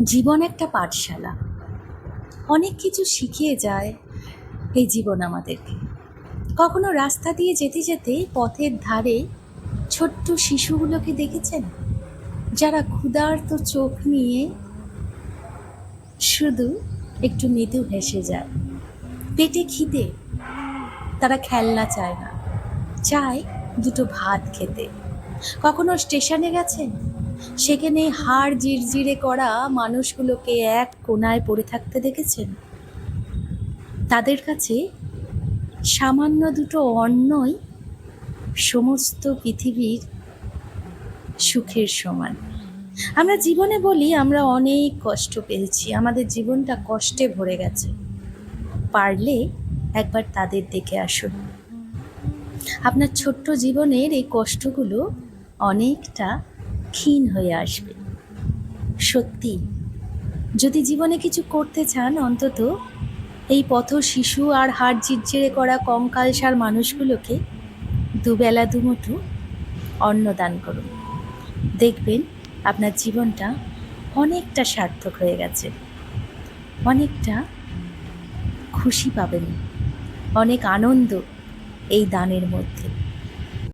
জীবন একটা পাঠশালা। অনেক কিছু শিখিয়ে যায় এই জীবন আমাদেরকে। কখনো রাস্তা দিয়ে যেতে যেতে পথের ধারে ছোট্ট শিশুগুলোকে দেখেছেন, যারা ক্ষুধার্ত চোখ নিয়ে শুধু একটু মৃদু হেসে যায়। পেটে খিদে, তারা খেলনা চায় না, চায় দুটো ভাত খেতে। কখনো স্টেশনে গেছেন, সেখানে হাড় জিরজিরে করা মানুষগুলোকে এক কোনায় পড়ে থাকতে দেখেছেন। তাদের কাছে সামান্য দুটো অন্নই সমস্ত পৃথিবীর সুখের সমান। আমরা জীবনে বলি আমরা অনেক কষ্ট পেয়েছি, আমাদের জীবনটা কষ্টে ভরে গেছে। পারলে একবার তাদের দেখে আসুন। আপনার ছোট্ট জীবনের এই কষ্টগুলো অনেকটা ক্ষীণ হয়ে আসবে। সত্যি, যদি জীবনে কিছু করতে চান, অন্তত এই পথ শিশু আর হাড় জিরজিরে করা কঙ্কালসার মানুষগুলোকে দুবেলা দুমুঠো অন্ন দান করুন। দেখবেন আপনার জীবনটা অনেকটা সার্থক হয়ে গেছে, অনেকটা খুশি পাবেন, অনেক আনন্দ এই দানের মধ্যে।